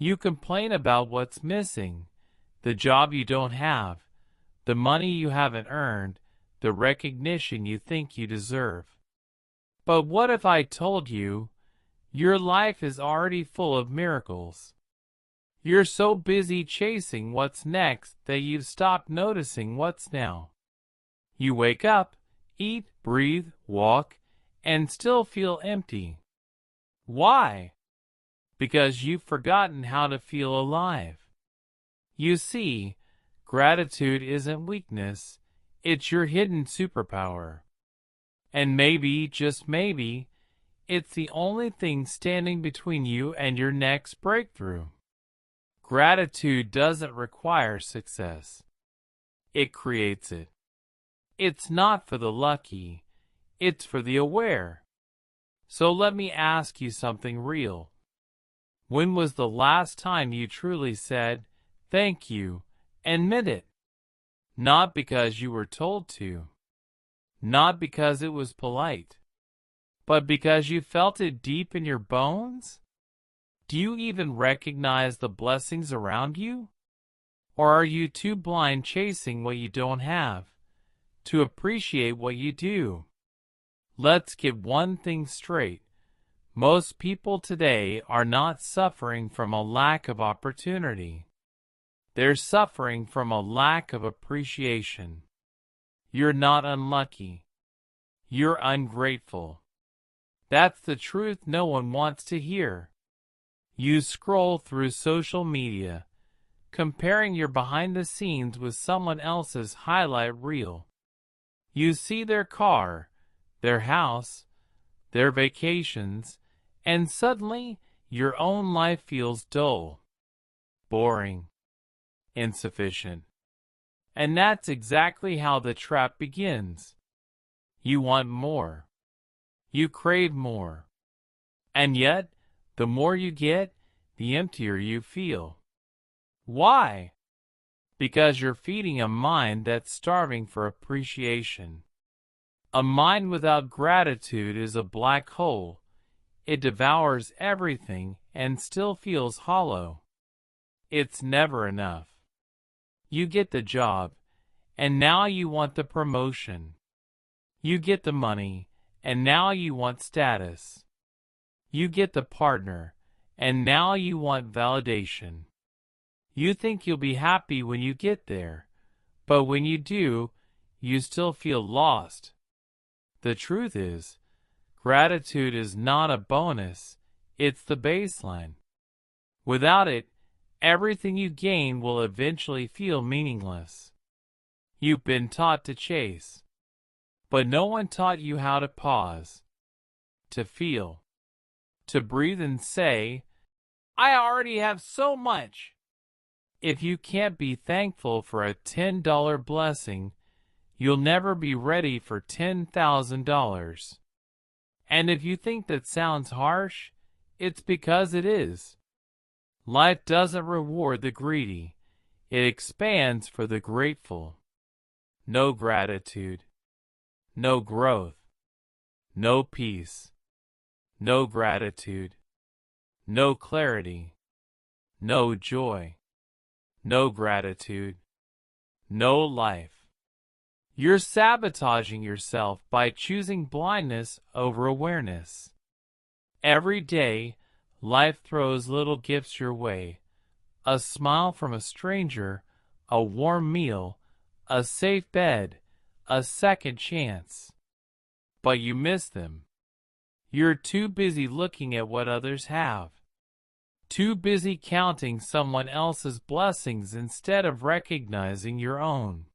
You complain about what's missing, the job you don't have, the money you haven't earned, the recognition you think you deserve. But what if I told you your life is already full of miracles? You're so busy chasing what's next that you've stopped noticing what's now. You wake up, eat, breathe, walk, and still feel empty. Why? Because you've forgotten how to feel alive. You see, gratitude isn't weakness, it's your hidden superpower. And maybe, just maybe, it's the only thing standing between you and your next breakthrough. Gratitude doesn't require success. It creates it. It's not for the lucky, it's for the aware. So let me ask you something real. When was the last time you truly said, "Thank you," and meant it? Not because you were told to. Not because it was polite. But because you felt it deep in your bones? Do you even recognize the blessings around you? Or are you too blind chasing what you don't have to appreciate what you do? Let's get one thing straight. Most people today are not suffering from a lack of opportunity. They're suffering from a lack of appreciation. You're not unlucky. You're ungrateful. That's the truth no one wants to hear. You scroll through social media, comparing your behind the scenes with someone else's highlight reel. You see their car, their house, their vacations, and suddenly your own life feels dull, boring, insufficient. And that's exactly how the trap begins. You want more. You crave more. And yet, the more you get, the emptier you feel. Why? Because you're feeding a mind that's starving for appreciation. A mind without gratitude is a black hole. It devours everything and still feels hollow. It's never enough. You get the job, and now you want the promotion. You get the money, and now you want status. You get the partner, and now you want validation. You think you'll be happy when you get there, but when you do, you still feel lost. The truth is, gratitude is not a bonus, it's the baseline. Without it, everything you gain will eventually feel meaningless. You've been taught to chase, but no one taught you how to pause, to feel, to breathe and say, "I already have so much." If you can't be thankful for a $10 blessing, you'll never be ready for $10,000. And if you think that sounds harsh, it's because it is. Life doesn't reward the greedy. It expands for the grateful. No gratitude. No growth. No peace. No gratitude. No clarity. No joy. No gratitude. No life. You're sabotaging yourself by choosing blindness over awareness. Every day, life throws little gifts your way. A smile from a stranger, a warm meal, a safe bed, a second chance. But you miss them. You're too busy looking at what others have. Too busy counting someone else's blessings instead of recognizing your own.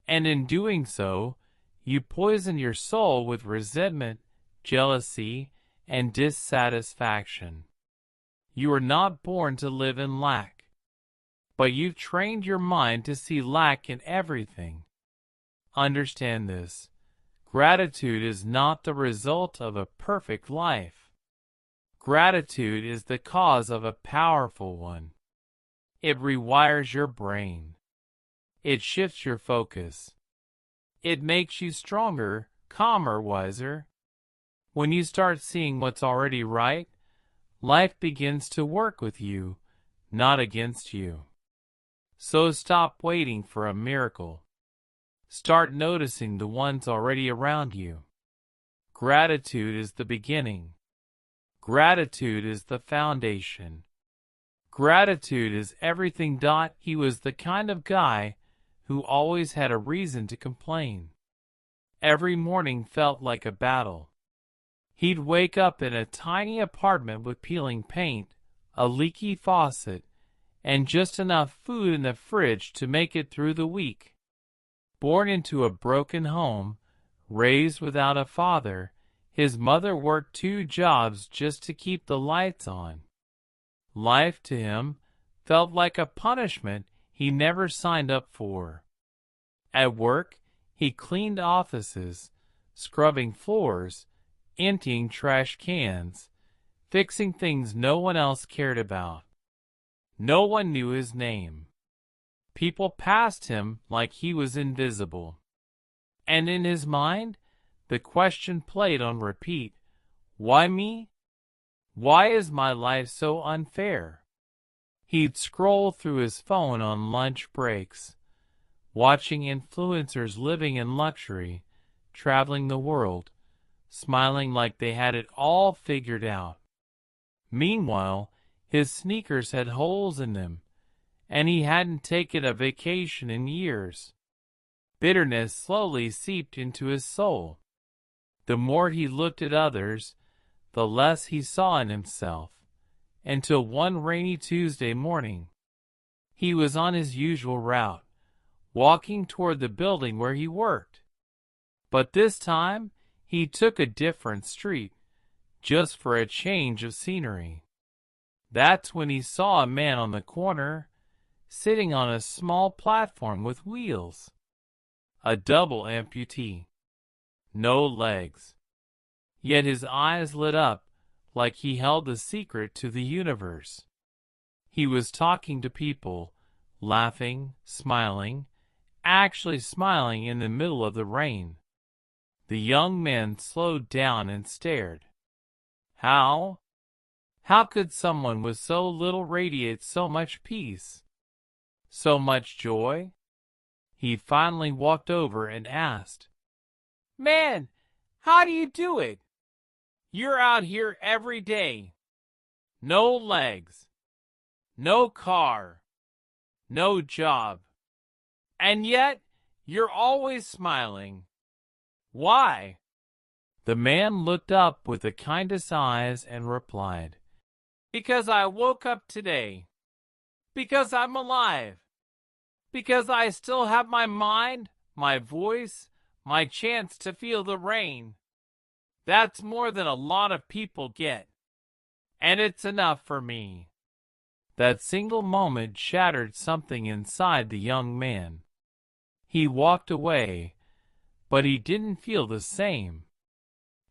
And in doing so, you poison your soul with resentment, jealousy, and dissatisfaction. You were not born to live in lack, but you've trained your mind to see lack in everything. Understand this. Gratitude is not the result of a perfect life. Gratitude is the cause of a powerful one. It rewires your brain. It shifts your focus. It makes you stronger, calmer, wiser. When you start seeing what's already right, life begins to work with you, not against you. So stop waiting for a miracle. Start noticing the ones already around you. Gratitude is the beginning. Gratitude is the foundation. Gratitude is everything. He was the kind of guy who always had a reason to complain. Every morning felt like a battle. He'd wake up in a tiny apartment with peeling paint, a leaky faucet, and just enough food in the fridge to make it through the week. Born into a broken home, raised without a father, his mother worked 2 jobs just to keep the lights on. Life to him felt like a punishment he never signed up for. At work, he cleaned offices, scrubbing floors, emptying trash cans, fixing things no one else cared about. No one knew his name. People passed him like he was invisible. And in his mind, the question played on repeat, why me? Why is my life so unfair? He'd scroll through his phone on lunch breaks, watching influencers living in luxury, traveling the world, smiling like they had it all figured out. Meanwhile, his sneakers had holes in them, and he hadn't taken a vacation in years. Bitterness slowly seeped into his soul. The more he looked at others, the less he saw in himself, until one rainy Tuesday morning, he was on his usual route, walking toward the building where he worked. But this time, he took a different street, just for a change of scenery. That's when he saw a man on the corner, sitting on a small platform with wheels. A double amputee. No legs. Yet his eyes lit up like he held the secret to the universe. He was talking to people, laughing, smiling, actually smiling in the middle of the rain. The young man slowed down and stared. How could someone with so little radiate so much peace? So much joy? He finally walked over and asked, Man, how do you do it? You're out here every day. No legs, no car, no job. And yet, you're always smiling. Why? The man looked up with the kindest eyes and replied, Because I woke up today. Because I'm alive. Because I still have my mind, my voice, my chance to feel the rain. That's more than a lot of people get. And it's enough for me. That single moment shattered something inside the young man. He walked away, but he didn't feel the same.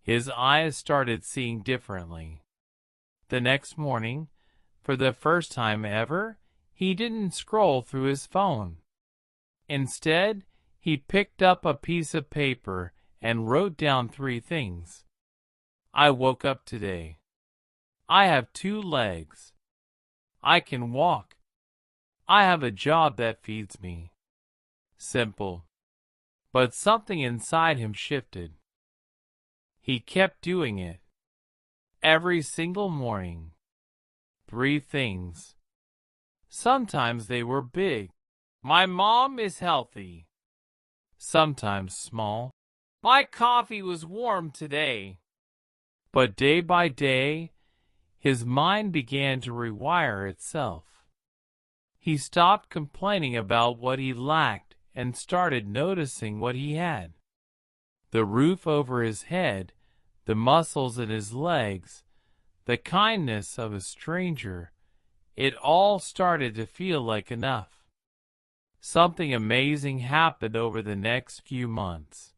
His eyes started seeing differently. The next morning, for the first time ever, he didn't scroll through his phone. Instead, he picked up a piece of paper and wrote down 3 things. I woke up today. I have 2 legs. I can walk. I have a job that feeds me. Simple. But something inside him shifted. He kept doing it. Every single morning. 3 things. Sometimes they were big. My mom is healthy. Sometimes small. My coffee was warm today. But day by day, his mind began to rewire itself. He stopped complaining about what he lacked and started noticing what he had. The roof over his head, the muscles in his legs, the kindness of a stranger, it all started to feel like enough. Something amazing happened over the next few months.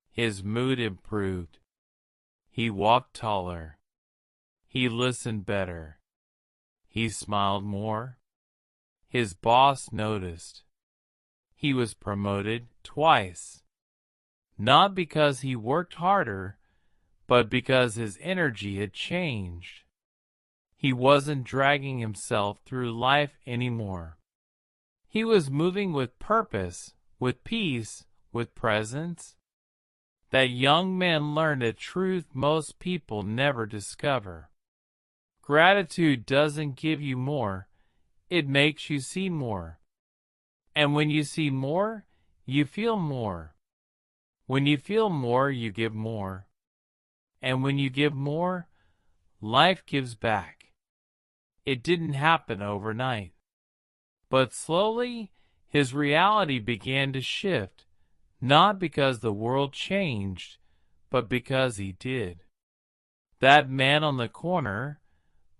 His mood improved. He walked taller. He listened better. He smiled more. His boss noticed. He was promoted twice. Not because he worked harder, but because his energy had changed. He wasn't dragging himself through life anymore. He was moving with purpose, with peace, with presence. That young man learned a truth most people never discover. Gratitude doesn't give you more, it makes you see more. And when you see more, you feel more. When you feel more, you give more. And when you give more, life gives back. It didn't happen overnight. But slowly, his reality began to shift, not because the world changed, but because he did. That man on the corner,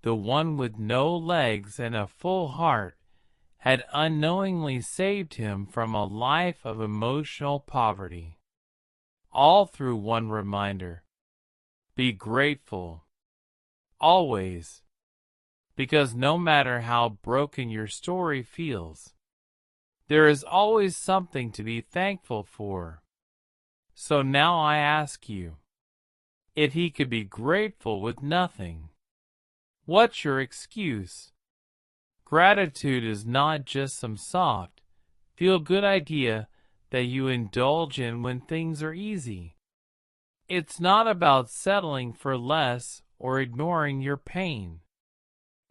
the one with no legs and a full heart, had unknowingly saved him from a life of emotional poverty. All through one reminder: be grateful. Always. Because no matter how broken your story feels, there is always something to be thankful for. So now I ask you, if he could be grateful with nothing, what's your excuse? Gratitude is not just some soft, feel-good idea that you indulge in when things are easy. It's not about settling for less or ignoring your pain.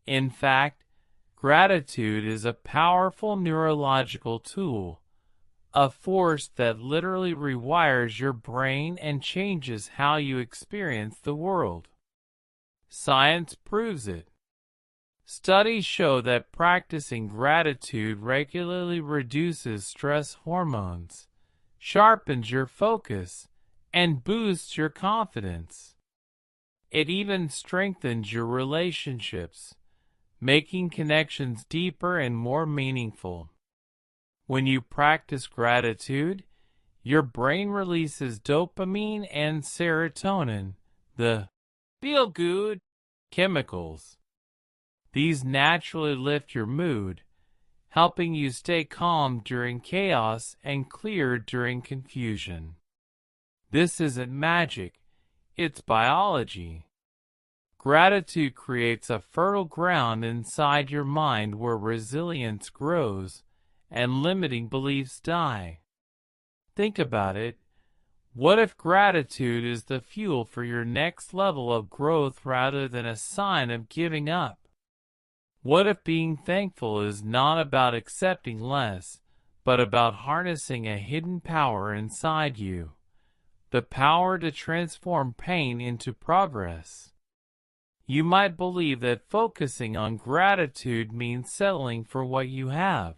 In fact, gratitude is a powerful neurological tool, a force that literally rewires your brain and changes how you experience the world. Science proves it. Studies show that practicing gratitude regularly reduces stress hormones, sharpens your focus, and boosts your confidence. It even strengthens your relationships, making connections deeper and more meaningful. When you practice gratitude, your brain releases dopamine and serotonin, the feel-good chemicals. These naturally lift your mood, helping you stay calm during chaos and clear during confusion. This isn't magic, it's biology. Gratitude creates a fertile ground inside your mind where resilience grows and limiting beliefs die. Think about it. What if gratitude is the fuel for your next level of growth rather than a sign of giving up? What if being thankful is not about accepting less, but about harnessing a hidden power inside you? The power to transform pain into progress. You might believe that focusing on gratitude means settling for what you have.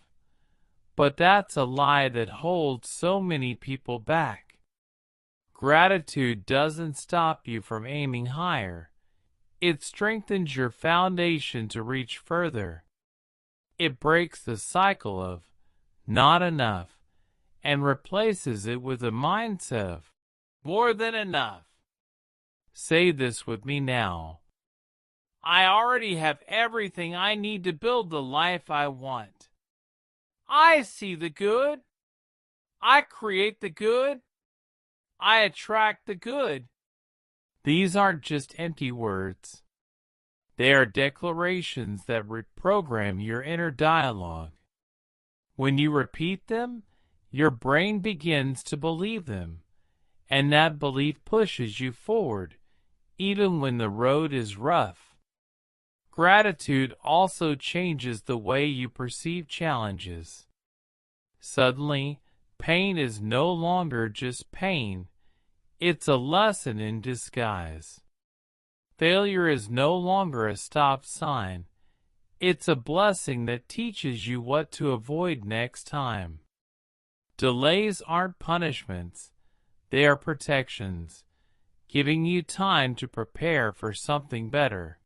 But that's a lie that holds so many people back. Gratitude doesn't stop you from aiming higher. It strengthens your foundation to reach further. It breaks the cycle of not enough and replaces it with a mindset of more than enough. Say this with me now. I already have everything I need to build the life I want. I see the good. I create the good. I attract the good. These aren't just empty words. They are declarations that reprogram your inner dialogue. When you repeat them, your brain begins to believe them, and that belief pushes you forward, even when the road is rough. Gratitude also changes the way you perceive challenges. Suddenly, pain is no longer just pain. It's a lesson in disguise. Failure is no longer a stop sign. It's a blessing that teaches you what to avoid next time. Delays aren't punishments. They are protections, giving you time to prepare for something better.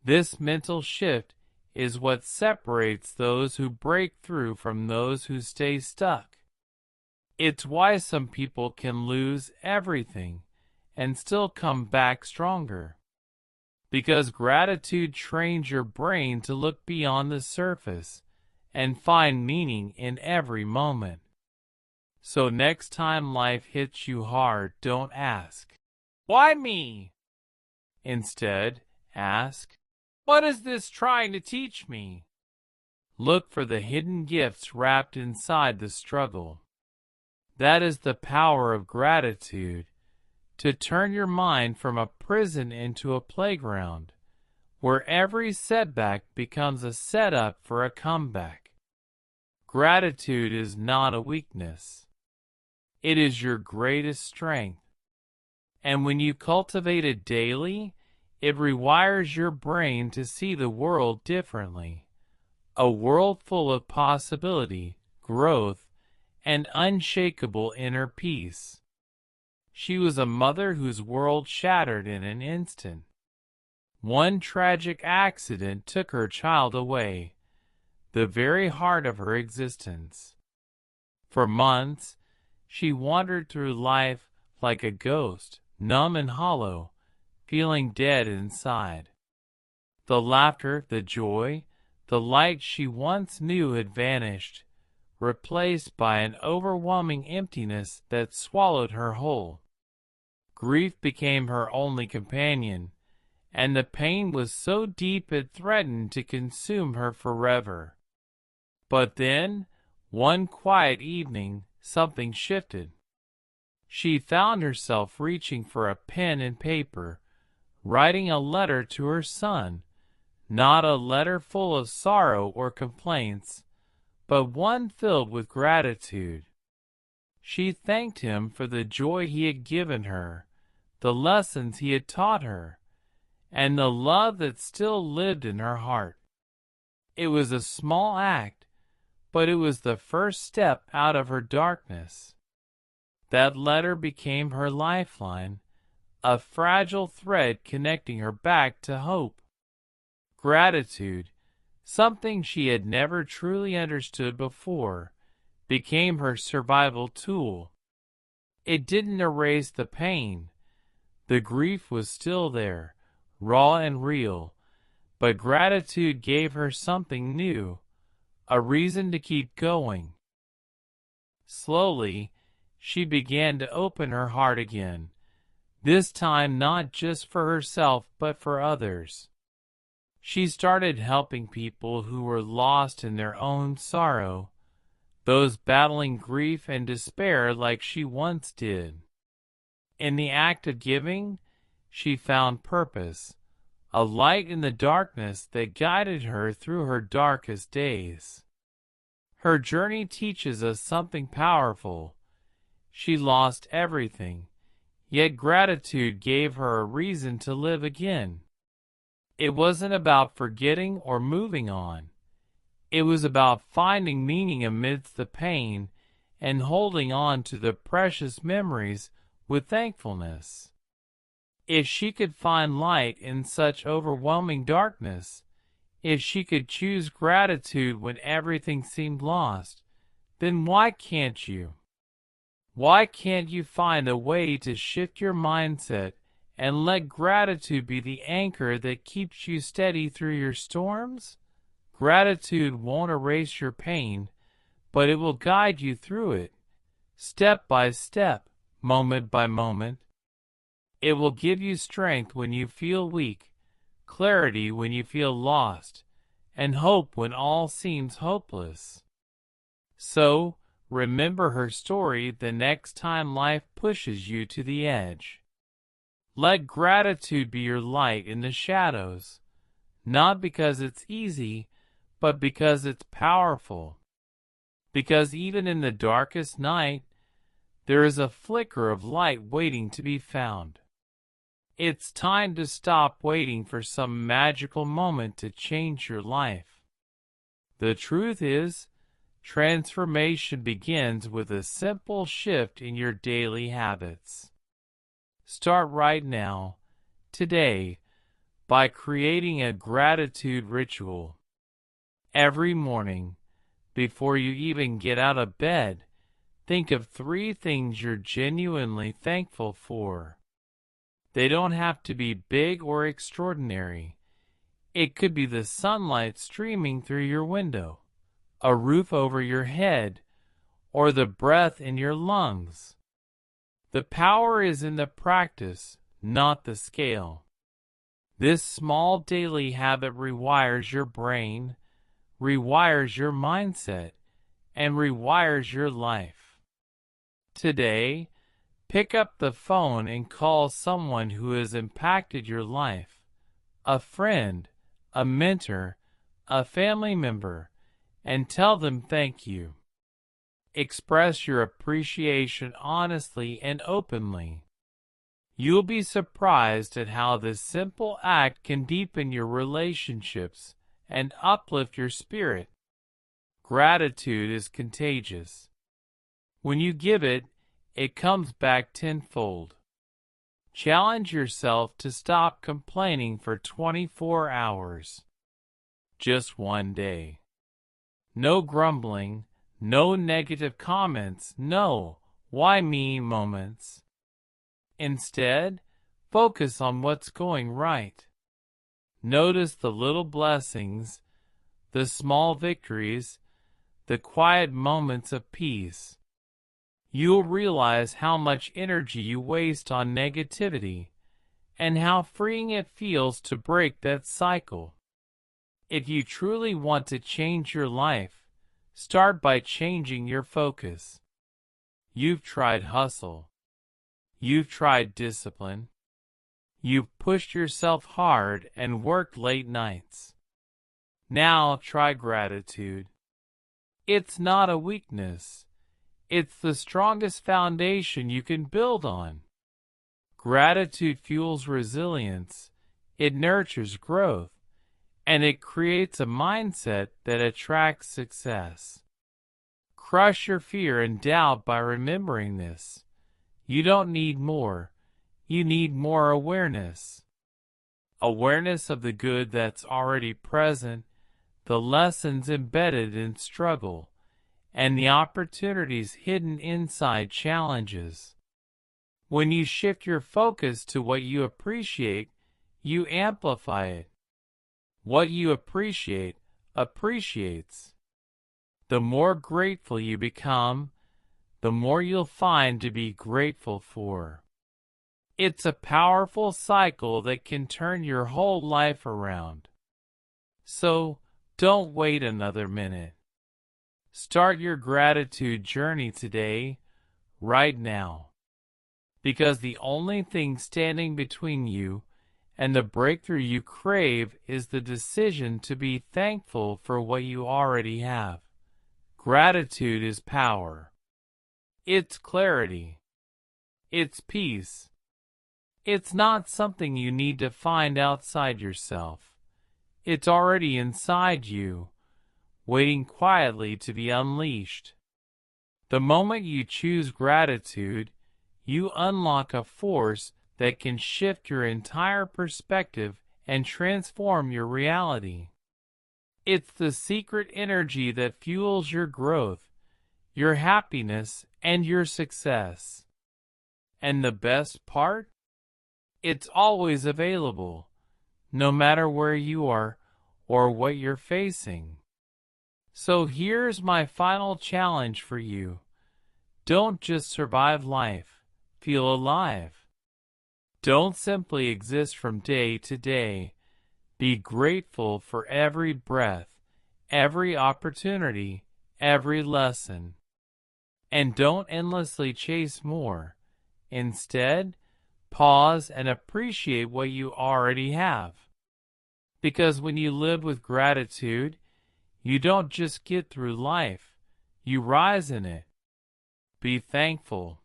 This mental shift is what separates those who break through from those who stay stuck. It's why some people can lose everything and still come back stronger. Because gratitude trains your brain to look beyond the surface and find meaning in every moment. So next time life hits you hard, don't ask, "Why me?" Instead, ask, What is this trying to teach me? Look for the hidden gifts wrapped inside the struggle. That is the power of gratitude, to turn your mind from a prison into a playground, where every setback becomes a setup for a comeback. Gratitude is not a weakness. It is your greatest strength. And when you cultivate it daily, it rewires your brain to see the world differently. A world full of possibility, growth, and unshakable inner peace. She was a mother whose world shattered in an instant. One tragic accident took her child away, the very heart of her existence. For months, she wandered through life like a ghost, numb and hollow, feeling dead inside. The laughter, the joy, the light she once knew had vanished, replaced by an overwhelming emptiness that swallowed her whole. Grief became her only companion, and the pain was so deep it threatened to consume her forever. But then, one quiet evening, something shifted. She found herself reaching for a pen and paper, writing a letter to her son, not a letter full of sorrow or complaints, but one filled with gratitude. She thanked him for the joy he had given her, the lessons he had taught her, and the love that still lived in her heart. It was a small act, but it was the first step out of her darkness. That letter became her lifeline, a fragile thread connecting her back to hope. Gratitude, something she had never truly understood before, became her survival tool. It didn't erase the pain. The grief was still there, raw and real, but gratitude gave her something new, a reason to keep going. Slowly, she began to open her heart again, this time not just for herself but for others. She started helping people who were lost in their own sorrow, those battling grief and despair like she once did. In the act of giving, she found purpose, a light in the darkness that guided her through her darkest days. Her journey teaches us something powerful. She lost everything, yet gratitude gave her a reason to live again. It wasn't about forgetting or moving on. It was about finding meaning amidst the pain and holding on to the precious memories with thankfulness. If she could find light in such overwhelming darkness, if she could choose gratitude when everything seemed lost, then why can't you? Why can't you find a way to shift your mindset and let gratitude be the anchor that keeps you steady through your storms? Gratitude won't erase your pain, but it will guide you through it, step by step, moment by moment. It will give you strength when you feel weak, clarity when you feel lost, and hope when all seems hopeless. So, remember her story the next time life pushes you to the edge. Let gratitude be your light in the shadows, not because it's easy, but because it's powerful. Because even in the darkest night, there is a flicker of light waiting to be found. It's time to stop waiting for some magical moment to change your life. The truth is, transformation begins with a simple shift in your daily habits. Start right now, today, by creating a gratitude ritual. Every morning, before you even get out of bed, think of 3 things you're genuinely thankful for. They don't have to be big or extraordinary. It could be the sunlight streaming through your window, a roof over your head, or the breath in your lungs. The power is in the practice, not the scale. This small daily habit rewires your brain, rewires your mindset, and rewires your life. Today, pick up the phone and call someone who has impacted your life, a friend, a mentor, a family member, and tell them thank you. Express your appreciation honestly and openly. You'll be surprised at how this simple act can deepen your relationships and uplift your spirit. Gratitude is contagious. When you give it, it comes back tenfold. Challenge yourself to stop complaining for 24 hours. Just one day. No grumbling, no negative comments, no "why me" moments. Instead, focus on what's going right. Notice the little blessings, the small victories, the quiet moments of peace. You'll realize how much energy you waste on negativity and how freeing it feels to break that cycle. If you truly want to change your life, start by changing your focus. You've tried hustle. You've tried discipline. You've pushed yourself hard and worked late nights. Now try gratitude. It's not a weakness. It's the strongest foundation you can build on. Gratitude fuels resilience, it nurtures growth, and it creates a mindset that attracts success. Crush your fear and doubt by remembering this. You don't need more. You need more awareness. Awareness of the good that's already present, the lessons embedded in struggle, and the opportunities hidden inside challenges. When you shift your focus to what you appreciate, you amplify it. What you appreciate appreciates. The more grateful you become, the more you'll find to be grateful for. It's a powerful cycle that can turn your whole life around. So, don't wait another minute. Start your gratitude journey today, right now. Because the only thing standing between you and the breakthrough you crave is the decision to be thankful for what you already have. Gratitude is power. It's clarity. It's peace. It's not something you need to find outside yourself. It's already inside you, waiting quietly to be unleashed. The moment you choose gratitude, you unlock a force that can shift your entire perspective and transform your reality. It's the secret energy that fuels your growth, your happiness, and your success. And the best part? It's always available, no matter where you are or what you're facing. So here's my final challenge for you. Don't just survive life, feel alive. Don't simply exist from day to day. Be grateful for every breath, every opportunity, every lesson. And don't endlessly chase more. Instead, pause and appreciate what you already have. Because when you live with gratitude, you don't just get through life, you rise in it. Be thankful.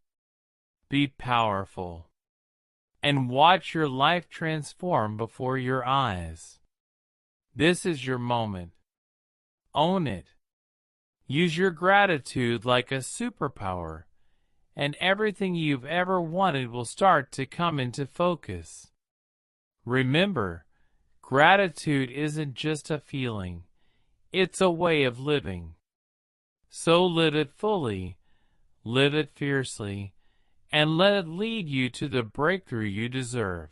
Be powerful. And watch your life transform before your eyes. This is your moment. Own it. Use your gratitude like a superpower, and everything you've ever wanted will start to come into focus. Remember, gratitude isn't just a feeling, it's a way of living. So live it fully, live it fiercely, and let it lead you to the breakthrough you deserve.